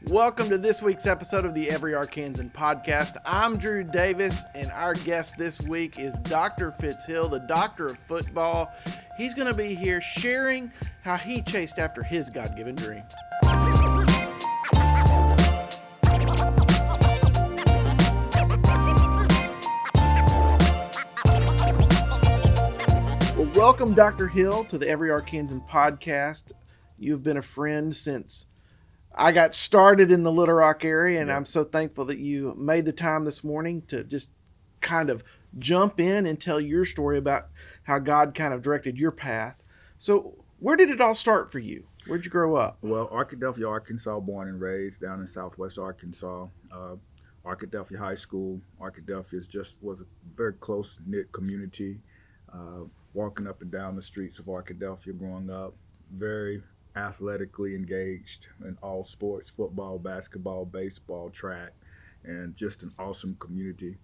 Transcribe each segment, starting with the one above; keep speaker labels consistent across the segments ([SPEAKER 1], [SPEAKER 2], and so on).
[SPEAKER 1] Welcome to this week's episode of the Every Arkansan podcast. I'm Drew Davis, and our guest this week is Dr. Fitzhill, the doctor of football. He's going to be here sharing how he chased after his God-given dream. Well, welcome, Dr. Hill, to the Every Arkansan podcast. You've been a friend since I got started in the Little Rock area, and I'm so thankful that you made the time this morning to just kind of jump in and tell your story about how God kind of directed your path. So where did it all start for you? Where'd you grow up?
[SPEAKER 2] Well, Arkadelphia, Arkansas, born and raised down in southwest Arkansas. Arkadelphia High School. Arkadelphia was a very close-knit community. Walking up and down the streets of Arkadelphia growing up, very athletically engaged in all sports, football, basketball, baseball, track, and just an awesome community.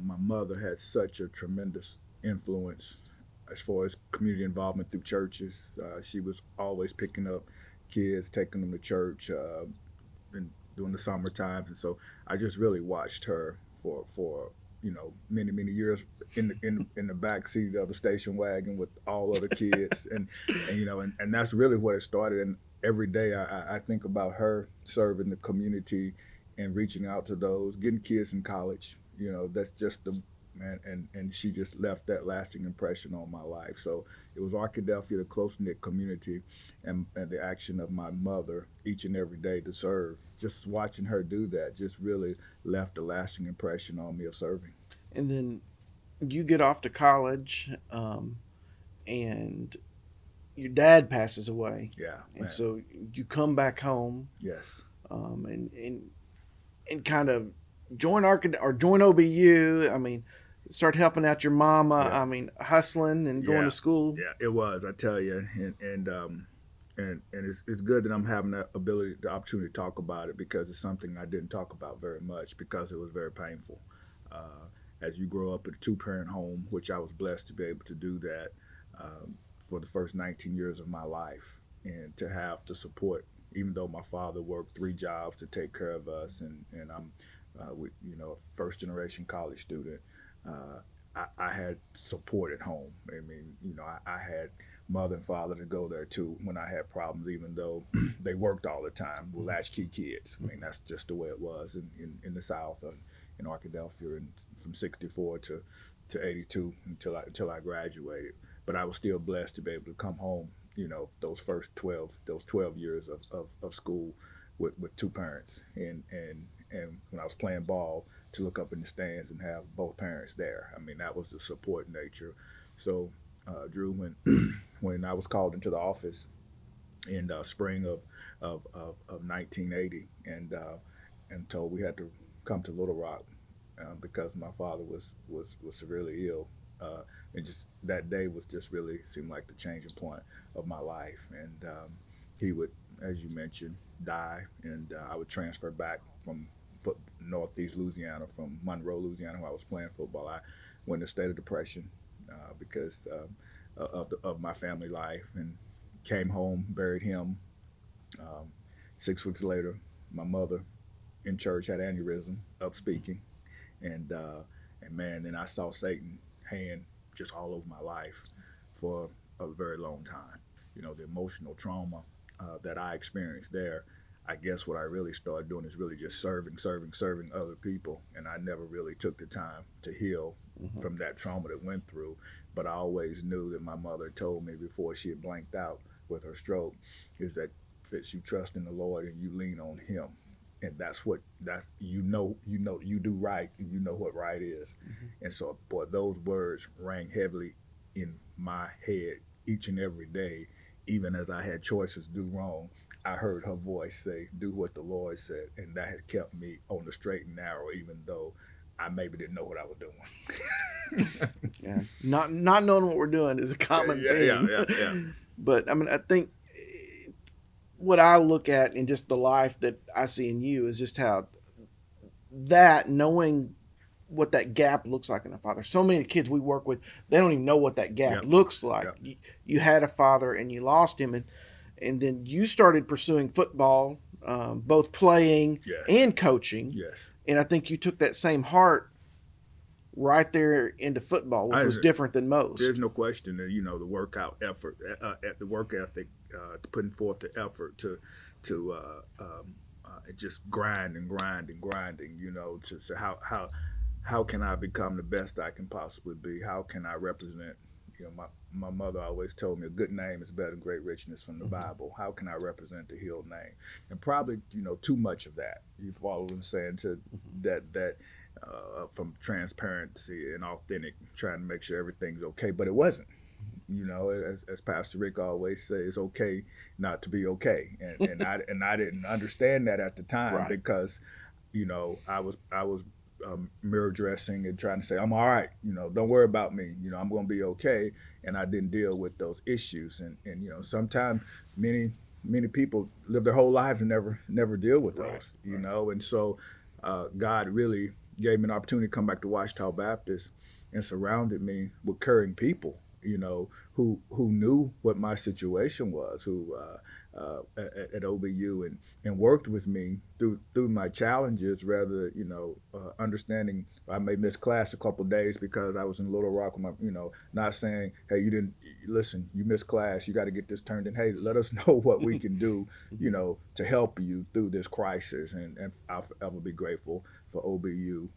[SPEAKER 2] My mother had such a tremendous influence as far as community involvement through churches. She was always picking up kids, taking them to church, and during the summer times. And so I just really watched her for many years in the back seat of the station wagon with all other kids, and that's really what it started. And every day I think about her serving the community and reaching out to those, getting kids in college. That's just and she just left that lasting impression on my life. So it was Arkadelphia, the close-knit community, and the action of my mother each and every day to serve. Just watching her do that just really left a lasting impression on me of serving.
[SPEAKER 1] And then you get off to college, and your dad passes away.
[SPEAKER 2] Yeah.
[SPEAKER 1] And so you come back home.
[SPEAKER 2] Yes.
[SPEAKER 1] And kind of join OBU. I mean, start helping out your mama.
[SPEAKER 2] Yeah.
[SPEAKER 1] I mean, hustling and going to school.
[SPEAKER 2] Yeah, it was. I tell you, and it's good that I'm having the opportunity to talk about it, because it's something I didn't talk about very much because it was very painful. As you grow up in a two-parent home, which I was blessed to be able to do that for the first 19 years of my life, and to have to support, even though my father worked 3 jobs to take care of us, and I'm a first-generation college student. I had support at home. I mean, I had mother and father to go there to when I had problems, even though they worked all the time. We're latchkey kids. I mean, that's just the way it was in the South, in Arkadelphia, and from 64 to 82 until I graduated. But I was still blessed to be able to come home, those 12 years of school with 2 parents, and when I was playing ball, to look up in the stands and have both parents there. I mean, that was the support nature. So, Drew, when I was called into the office in spring of 1980, and told we had to come to Little Rock because my father was severely ill, and just that day was just really seemed like the changing point of my life. And he would, as you mentioned, die, and I would transfer back from Northeast Louisiana, from Monroe, Louisiana, where I was playing football. I went into a state of depression because of my family life, and came home, buried him. 6 weeks later, my mother in church had aneurysm, up speaking, and man, then I saw Satan's hand just all over my life for a very long time. The emotional trauma that I experienced there, I guess what I really started doing is really just serving other people. And I never really took the time to heal from that trauma that went through. But I always knew that my mother told me before she had blanked out with her stroke, is that, Fitz, you trust in the Lord and you lean on him. And you do right, and you know what right is. And so, boy, those words rang heavily in my head each and every day, even as I had choices to do wrong. I heard her voice say, do what the Lord said, and that has kept me on the straight and narrow, even though I maybe didn't know what I was doing.
[SPEAKER 1] Yeah, not knowing what we're doing is a common thing.
[SPEAKER 2] Yeah.
[SPEAKER 1] But I mean, I think what I look at in just the life that I see in you is just how that, knowing what that gap looks like in a father. So many kids we work with, they don't even know what that gap looks like. You had a father and you lost him, and then you started pursuing football both playing
[SPEAKER 2] Yes.
[SPEAKER 1] and coaching.
[SPEAKER 2] Yes.
[SPEAKER 1] And I think you took that same heart right there into football, which was different than most.
[SPEAKER 2] There's no question that the workout effort, the work ethic, putting forth the effort to just grind and grind and grinding. To say how can I become the best I can possibly be? How can I represent? My mother always told me a good name is better than great richness from the Bible. How can I represent the healed name? And probably too much of that. You follow what I'm saying? To that from transparency and authentic, trying to make sure everything's okay, but it wasn't. As Pastor Rick always says, it's okay not to be okay, and I didn't understand that at the time,
[SPEAKER 1] Right.
[SPEAKER 2] because I was mirror dressing and trying to say I'm all right. Don't worry about me. I'm going to be okay, and I didn't deal with those issues, and sometimes many people live their whole lives and never deal with those.
[SPEAKER 1] Right.
[SPEAKER 2] And so God really gave me an opportunity to come back to Ouachita Baptist and surrounded me with caring people, who knew what my situation was, who at OBU, and worked with me through my challenges, rather understanding I may miss class a couple of days because I was in Little Rock with not saying, hey, you didn't listen, you missed class, you got to get this turned in. Hey, let us know what we can do, to help you through this crisis, and I'll forever be grateful for OBU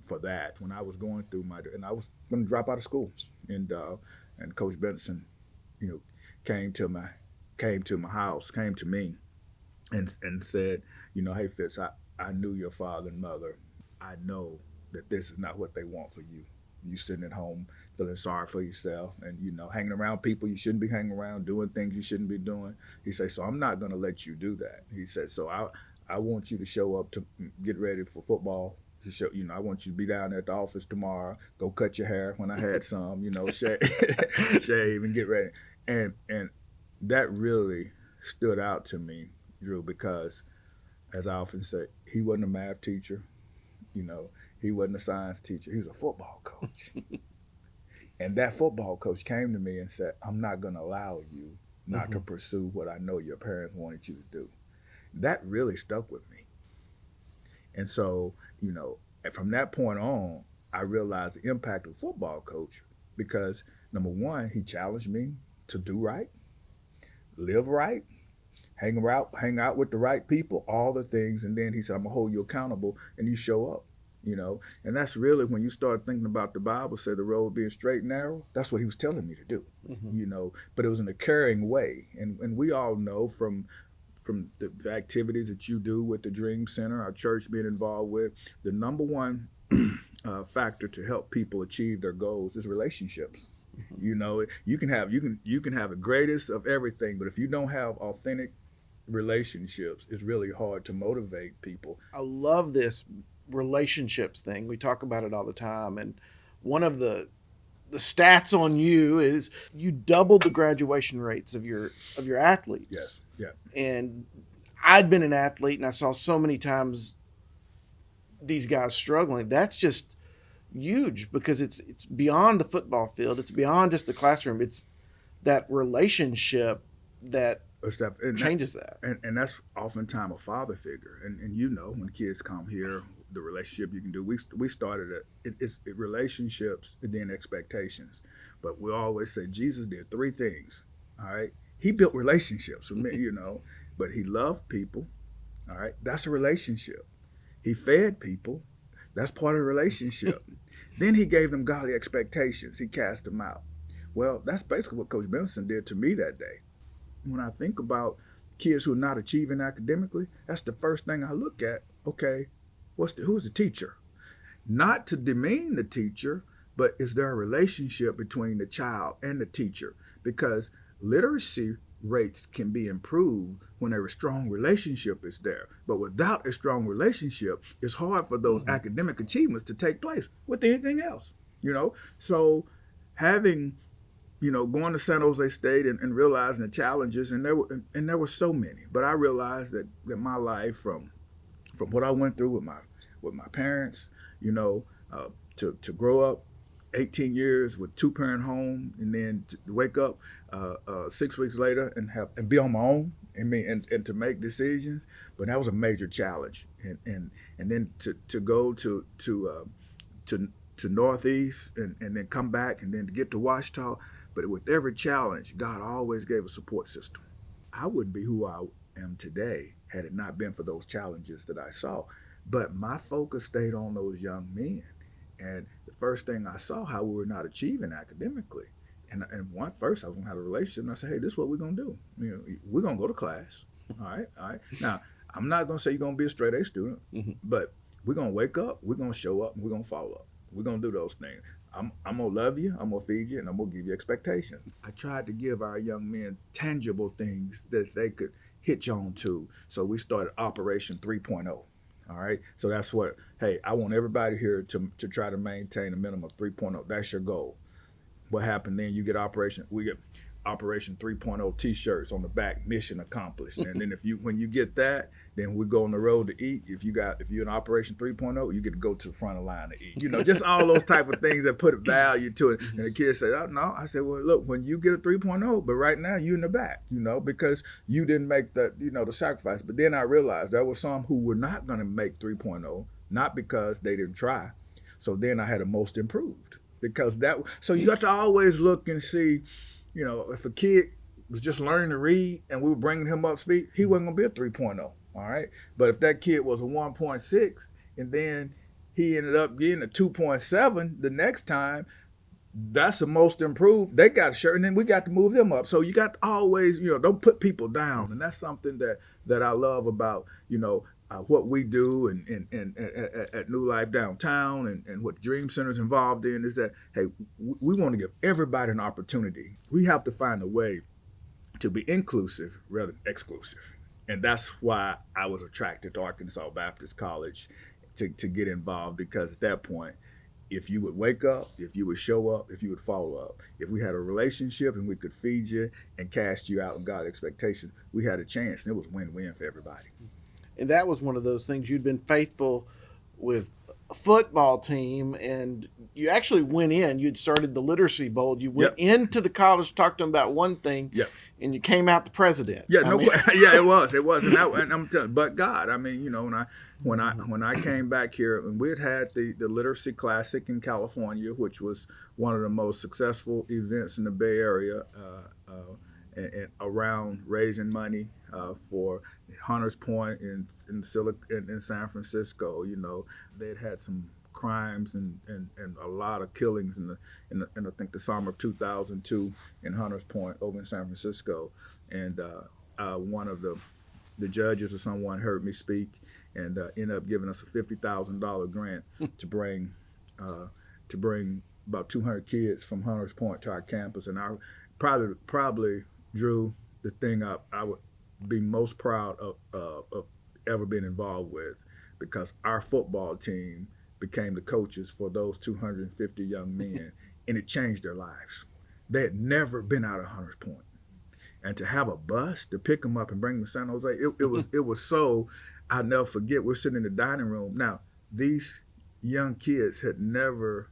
[SPEAKER 2] for that. When I was going through and I was going to drop out of school, and Coach Benson, came to my house, came to me, and said, hey Fitz, I knew your father and mother. I know that this is not what they want for you. You sitting at home feeling sorry for yourself, and hanging around people you shouldn't be hanging around, doing things you shouldn't be doing. He said, so I'm not going to let you do that. He said, so I want you to show up to get ready for football. To show, I want you to be down at the office tomorrow. Go cut your hair when I had some, shave and get ready. And that really stood out to me, Drew, because as I often say, he wasn't a math teacher, he wasn't a science teacher. He was a football coach. And that football coach came to me and said, I'm not going to allow you not to pursue what I know your parents wanted you to do. That really stuck with me. And so, from that point on, I realized the impact of a football coach, because number one, he challenged me to do right, live right, hang out with the right people, all the things. And then he said, I'm going to hold you accountable, and you show up. And that's really when you start thinking about the Bible, say the road being straight and narrow. That's what he was telling me to do, but it was in a caring way. And we all know from the activities that you do with the Dream Center, our church being involved with, the number one factor to help people achieve their goals is relationships. You can have the greatest of everything, but if you don't have authentic relationships, it's really hard to motivate people.
[SPEAKER 1] I love this relationships thing. We talk about it all the time, and one of the stats on you is you doubled the graduation rates of your athletes.
[SPEAKER 2] Yes. Yeah.
[SPEAKER 1] And I'd been an athlete, and I saw so many times these guys struggling. That's just huge, because it's beyond the football field. It's beyond just the classroom. It's that relationship that changes that.
[SPEAKER 2] And that's oftentimes a father figure. And when kids come here, the relationship you can do. We started it's relationships and then expectations. But we always say Jesus did three things. All right. He built relationships with me, but he loved people. All right. That's a relationship. He fed people. That's part of the relationship. Then he gave them godly expectations. He cast them out. Well, that's basically what Coach Benson did to me that day. When I think about kids who are not achieving academically, that's the first thing I look at. Okay, who's the teacher? Not to demean the teacher, but is there a relationship between the child and the teacher? Because literacy rates can be improved when a strong relationship is there. But without a strong relationship, it's hard for those academic achievements to take place with anything else. So having going to San Jose State and realizing the challenges, and there were so many. But I realized that my life, from what I went through with my parents, to grow up 18 years with 2-parent home, and then to wake up 6 weeks later and be on my own and to make decisions. But that was a major challenge, and then to go to Northeast and then come back and then to get to Ouachita. But with every challenge, God always gave a support system. I wouldn't be who I am today had it not been for those challenges that I saw. But my focus stayed on those young men. And the first thing I saw how we were not achieving academically. And first I was gonna have a relationship, and I said, hey, this is what we're gonna do. We're gonna go to class. All right. Now, I'm not gonna say you're gonna be a straight A student, but we're gonna wake up, we're gonna show up, and we're gonna follow up. We're gonna do those things. I'm gonna love you, I'm gonna feed you, and I'm gonna give you expectations. I tried to give our young men tangible things that they could hitch on to. So we started Operation 3.0. All right. So that's what, hey, I want everybody here to try to maintain a minimum of 3.0. That's your goal. What happened then? We get Operation 3.0 t-shirts on the back, mission accomplished. And then when you get that, then we go on the road to eat. If you're in Operation 3.0, you get to go to the front of the line to eat. Just all those type of things that put value to it. And the kids say, oh no. I said, well, look, when you get a 3.0, but right now you're in the back, because you didn't make the sacrifice. But then I realized there were some who were not going to make 3.0, not because they didn't try. So then I had a most improved. So you got to always look and see, if a kid was just learning to read and we were bringing him up speed, he wasn't going to be a 3.0, all right? But if that kid was a 1.6 and then he ended up getting a 2.7 the next time, that's the most improved. They got a shirt, and then we got to move them up. So you got to always, don't put people down. And that's something that I love about, what we do and at New Life Downtown and what Dream Center is involved in is that, hey, we want to give everybody an opportunity. We have to find a way to be inclusive rather than exclusive. And that's why I was attracted to Arkansas Baptist College to get involved, because at that point, if you would wake up, if you would show up, if you would follow up, if we had a relationship and we could feed you and cast you out in God's expectation, we had a chance, and it was win-win for everybody.
[SPEAKER 1] And that was one of those things. You'd been faithful with a football team, and you actually went in. You'd started the Literacy Bowl. You went into the college, talked to them about one thing, and you came out the president.
[SPEAKER 2] Yeah, it was, and I'm telling you, but God, when I came back here, and we had the Literacy Classic in California, which was one of the most successful events in the Bay Area. And around raising money for Hunters Point in San Francisco. They'd had some crimes and a lot of killings in I think the summer of 2002 in Hunters Point over in San Francisco. And one of the judges or someone heard me speak and ended up giving us a $50,000 grant to bring about 200 kids from Hunters Point to our campus. And I probably Drew, the thing I would be most proud of ever being involved with, because our football team became the coaches for those 250 young men, and it changed their lives. They had never been out of Hunters Point, and to have a bus to pick them up and bring them to San Jose, it was so, I'll never forget. We're sitting in the dining room. Now, these young kids had never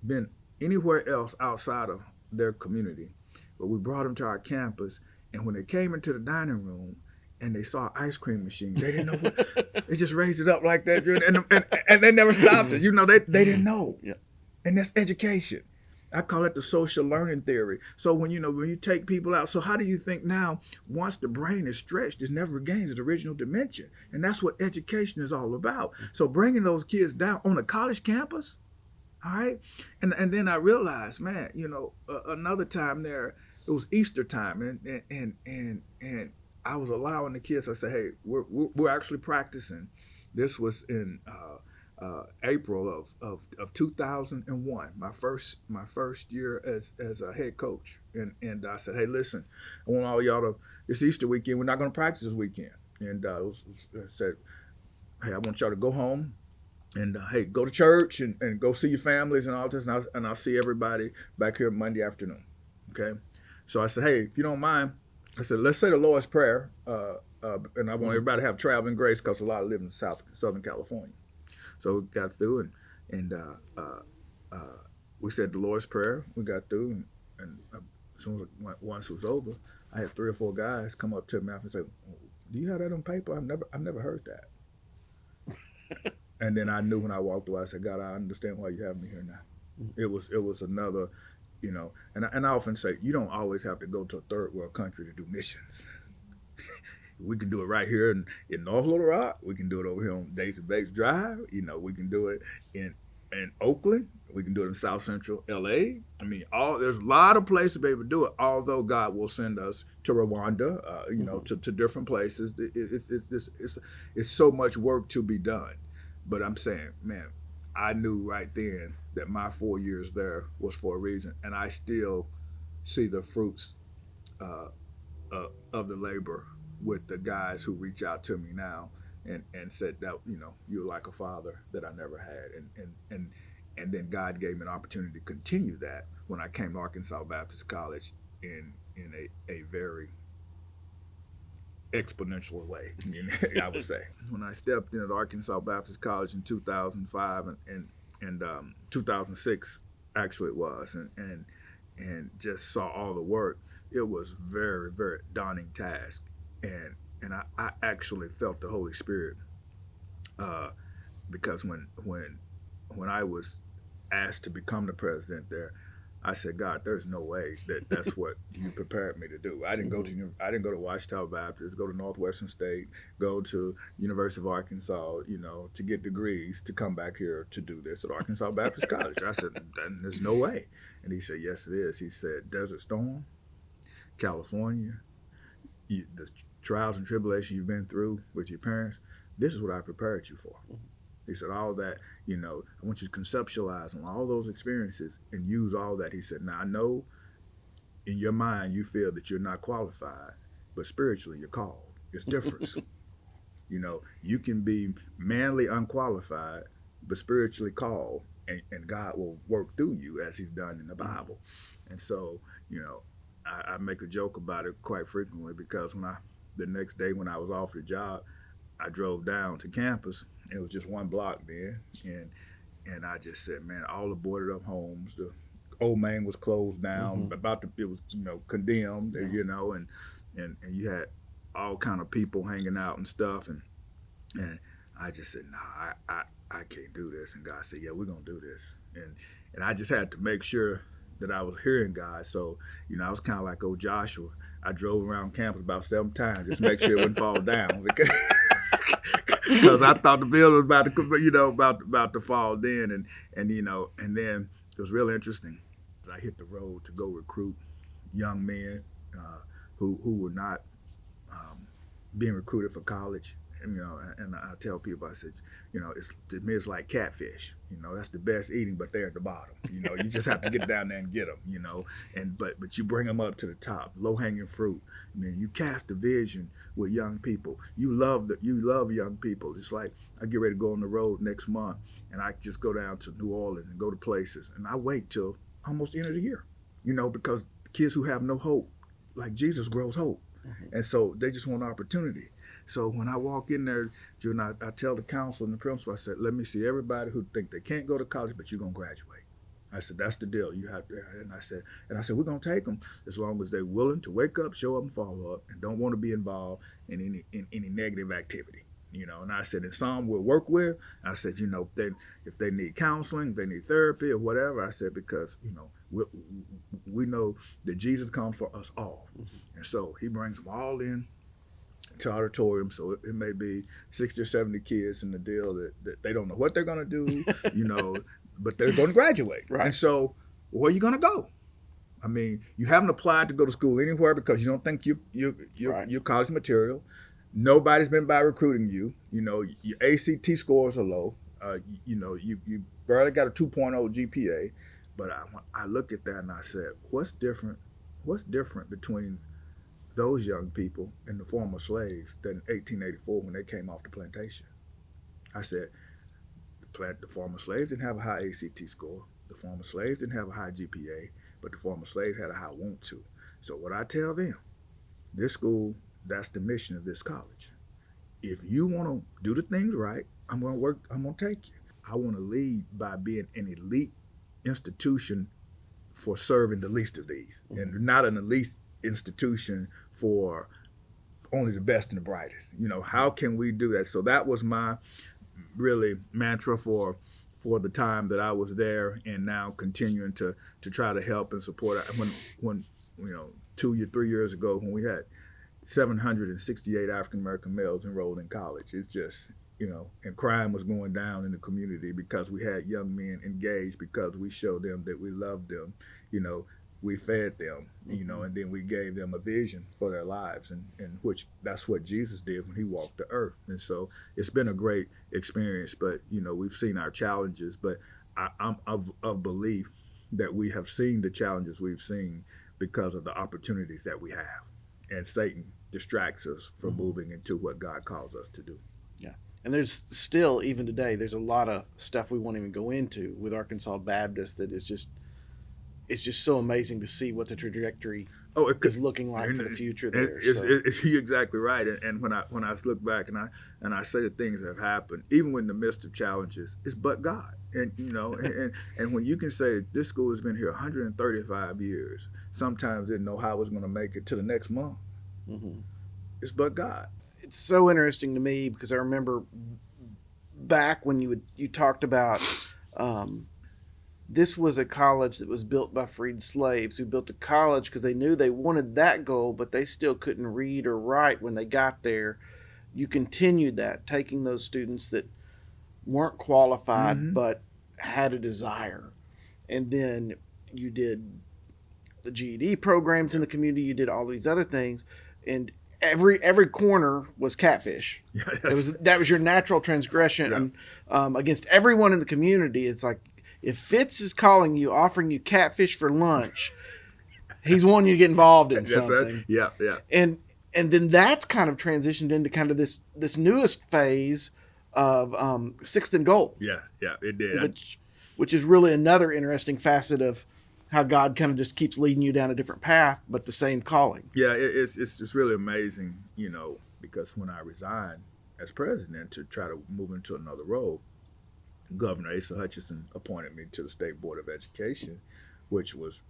[SPEAKER 2] been anywhere else outside of their community. But we brought them to our campus, and when they came into the dining room and they saw an ice cream machine, they didn't know what, they just raised it up like that, and they never stopped it. They didn't know. Yeah. And that's education. I call it the social learning theory. So when you take people out, so how do you think now, once the brain is stretched, it never regains its original dimension? And that's what education is all about. So bringing those kids down on a college campus, all right? And then I realized, man, another time there, it was Easter time, and I was allowing the kids. I said, "Hey, we're actually practicing." This was in April of 2001, my first year as a head coach, and I said, "Hey, listen, I want all y'all to. It's Easter weekend. We're not going to practice this weekend." And I said, "Hey, I want y'all to go home." And hey, go to church and go see your families and all this, and I'll see everybody back here Monday afternoon. Okay. So I said, hey, if you don't mind, I said, let's say the Lord's Prayer, and I want everybody to have traveling grace, because a lot live in Southern California. So we got through, and we said the Lord's Prayer. We got through, and as soon as once it was over, I had 3 or 4 guys come up to me after and say, "Do you have that on paper? I've never heard that." And then I knew when I walked away, I said, "God, I understand why you have me here now." It was another, and I often say, you don't always have to go to a third world country to do missions. We can do it right here in North Little Rock. We can do it over here on Daisy Bates Drive. We can do it in Oakland. We can do it in South Central LA. I mean, there's a lot of places to be able to do it. Although God will send us to Rwanda, to different places. It's so much work to be done. But I'm saying, man, I knew right then that my 4 years there was for a reason, and I still see the fruits uh, of the labor with the guys who reach out to me now and said that you're like a father that I never had, and then God gave me an opportunity to continue that when I came to Arkansas Baptist College in a very exponential way, I would say. When I stepped in at Arkansas Baptist College in 2005 and 2006, actually it was, and just saw all the work, it was very, very daunting task, and I actually felt the Holy Spirit, because when I was asked to become the president there, I said, God, there's no way that's what you prepared me to do. I didn't go to Ouachita Baptist, go to Northwestern State, go to University of Arkansas, to get degrees, to come back here to do this at Arkansas Baptist College. I said, there's no way. And he said, yes, it is. He said, Desert Storm, California, the trials and tribulations you've been through with your parents, this is what I prepared you for. He said, all that, I want you to conceptualize on all those experiences and use all that. He said, now I know in your mind you feel that you're not qualified, but spiritually you're called. It's different. You can be manly unqualified, but spiritually called, and God will work through you as he's done in the Bible. And so, I make a joke about it quite frequently, because the next day when I was offered a job, I drove down to campus. It was just one block then, and I just said, man, all the boarded up homes, the old main was closed down, it was condemned, and you had all kind of people hanging out and stuff, and I just said, nah, I can't do this. And God said, yeah, we're gonna do this, and I just had to make sure that I was hearing God. So I was kind of like old Joshua. I drove around campus about 7 times just to make sure it wouldn't fall down, because I thought the building was about to fall then, and then it was real interesting. I hit the road to go recruit young men who were not being recruited for college. And I tell people, I said, to me it's like catfish. That's the best eating, but they're at the bottom. You just have to get down there and get them. But you bring them up to the top, low hanging fruit. You cast a vision with young people. You love young people. It's like I get ready to go on the road next month, and I just go down to New Orleans and go to places, and I wait till almost the end of the year. Because kids who have no hope, like Jesus, grows hope, and so they just want opportunity. So when I walk in there, June, I tell the council and the principal, I said, let me see everybody who think they can't go to college, but you're going to graduate. I said, that's the deal. You have to. And I said, we're going to take them as long as they're willing to wake up, show up, and follow up, and don't want to be involved in any negative activity. And I said, and some we'll work with. I said, if they need counseling, if they need therapy or whatever, I said, because, we know that Jesus comes for us all. And so he brings them all in to auditorium, so it may be 60 or 70 kids in the deal that they don't know what they're going to do, but they're going to graduate.
[SPEAKER 1] Right.
[SPEAKER 2] And so where are you going to go? I mean, you haven't applied to go to school anywhere because you don't think you're college material. Nobody's been by recruiting you. Your ACT scores are low. You barely got a 2.0 GPA. But I look at that and I said, what's different between those young people and the former slaves than in 1884 when they came off the plantation? I said, the former slaves didn't have a high ACT score. The former slaves didn't have a high GPA, but the former slaves had a high want to. So what I tell them, this school, that's the mission of this college. If you want to do the things right, I'm going to take you. I want to lead by being an elite institution for serving the least of these, and not an elite institution for only the best and the brightest. How can we do that? So that was my really mantra for the time that I was there, and now continuing to try to help and support. When 3 years ago, when we had 768 African American males enrolled in college, it's just and crime was going down in the community because we had young men engaged, because we showed them that we loved them. We fed them, and then we gave them a vision for their lives, and which that's what Jesus did when he walked the earth. And so it's been a great experience, but we've seen our challenges, but I'm of belief that we have seen the challenges we've seen because of the opportunities that we have, and Satan distracts us from moving into what God calls us to do.
[SPEAKER 1] Yeah. And there's still, even today, there's a lot of stuff we won't even go into with Arkansas Baptist that is just, it's just so amazing to see what the trajectory is looking like for the future there.
[SPEAKER 2] You're exactly right. And when I look back and I say the things that have happened, even in the midst of challenges, it's but God. And and when you can say this school has been here 135 years, sometimes didn't know how it was going to make it to the next month. It's but God.
[SPEAKER 1] It's so interesting to me because I remember back when you talked about this was a college that was built by freed slaves who built a college because they knew they wanted that goal, but they still couldn't read or write when they got there. You continued that, taking those students that weren't qualified but had a desire. And then you did the GED programs in the community, you did all these other things, and every corner was catfish.
[SPEAKER 2] Yes.
[SPEAKER 1] That was your natural transgression against everyone in the community. It's like, if Fitz is calling you, offering you catfish for lunch, he's wanting you to get involved in something.
[SPEAKER 2] Yeah.
[SPEAKER 1] And then that's kind of transitioned into kind of this newest phase of Sixth and Goal.
[SPEAKER 2] Yeah, it did.
[SPEAKER 1] Which is really another interesting facet of how God kind of just keeps leading you down a different path, but the same calling.
[SPEAKER 2] Yeah, it's really amazing, because when I resigned as president to try to move into another role, Governor Asa Hutchinson appointed me to the State Board of Education, which was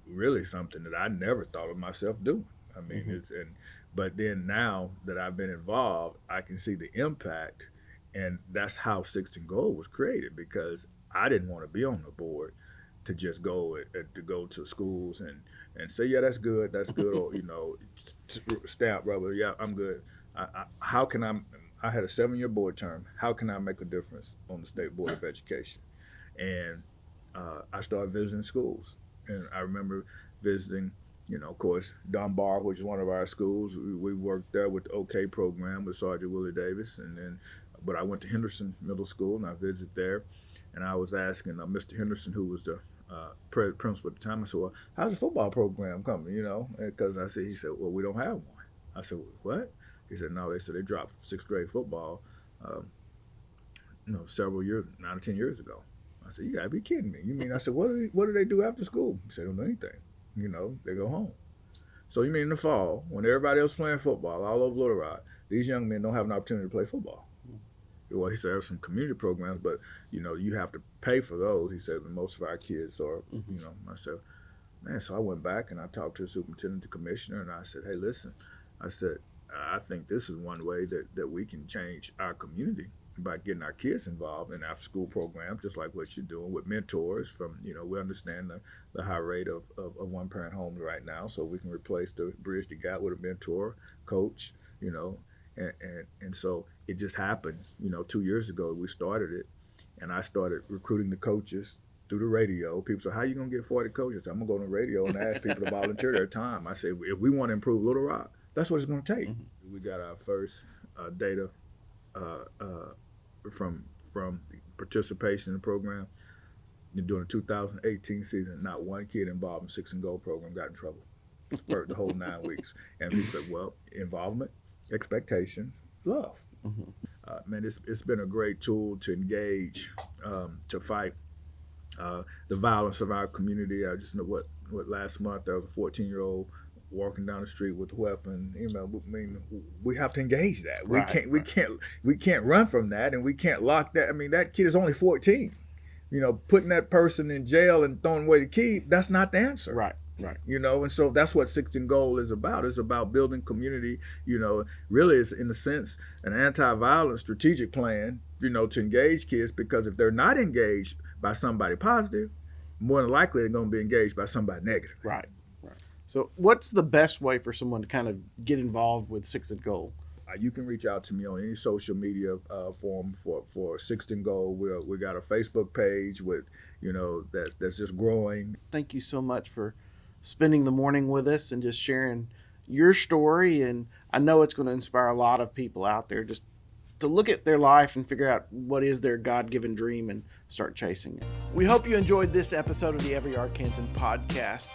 [SPEAKER 2] really something that I never thought of myself doing. I mean, but then now that I've been involved, I can see the impact, and that's how Sixth and Goal was created, because I didn't want to be on the board to just go to schools and say, yeah, that's good, or stamp rubber, yeah, I'm good. How can I had a 7-year board term. How can I make a difference on the State Board of Education? And I started visiting schools. And I remember visiting, of course, Dunbar, which is one of our schools. We worked there with the OK program with Sergeant Willie Davis. But I went to Henderson Middle School, and I visited there. And I was asking Mr. Henderson, who was the principal at the time, I said, well, how's the football program coming, Because he said, well, we don't have one. I said, what? He said, no, they dropped 6th grade football, several years, 9 or 10 years ago. I said, you gotta be kidding me. You mean, I said, what do they do after school? He said, they don't do anything. They go home. So you mean in the fall, when everybody else playing football all over Little Rock, these young men don't have an opportunity to play football. Well, he said, there's some community programs, but, you have to pay for those. He said, most of our kids are, I said, man, so I went back and I talked to the superintendent, the commissioner, and I said, hey, listen, I said, I think this is one way that we can change our community by getting our kids involved in after school programs, just like what you're doing with mentors from, we understand the high rate of one parent homes right now, so we can bridge the gap with a mentor, coach, and so it just happened, 2 years ago we started it, and I started recruiting the coaches through the radio. People say, how are you going to get 40 coaches? I'm going to go on the radio and ask people to volunteer their time. I say, if we want to improve Little Rock, that's what it's going to take. We got our first data from participation in the program. During the 2018 season, not one kid involved in Sixth and Goal program got in trouble for the whole 9 weeks. And we said, well, involvement, expectations, love. Man, it's been a great tool to engage, to fight the violence of our community. I just know what last month there was a 14-year-old walking down the street with a weapon. I mean, we have to engage that. We can't run from that, and we can't lock that. I mean, that kid is only 14. putting that person in jail and throwing away the key, that's not the answer.
[SPEAKER 1] Right. Right.
[SPEAKER 2] And so that's what Sixth and Goal is about. It's about building community. Really, it's in a sense an anti-violence strategic plan, to engage kids, because if they're not engaged by somebody positive, more than likely they're going to be engaged by somebody negative.
[SPEAKER 1] Right. Right. So what's the best way for someone to kind of get involved with Sixth and Goal?
[SPEAKER 2] You can reach out to me on any social media form for Sixth and Goal. We got a Facebook page with, that's just growing.
[SPEAKER 1] Thank you so much for spending the morning with us and just sharing your story. And I know it's going to inspire a lot of people out there just to look at their life and figure out what is their God-given dream and start chasing it. We hope you enjoyed this episode of the Every Arkansan podcast.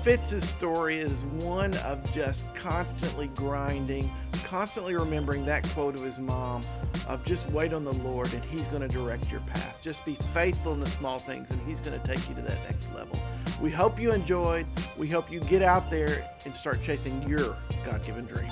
[SPEAKER 1] Fitz's story is one of just constantly grinding, constantly remembering that quote of his mom of just wait on the Lord and he's going to direct your path. Just be faithful in the small things and he's going to take you to that next level. We hope you enjoyed. We hope you get out there and start chasing your God-given dream.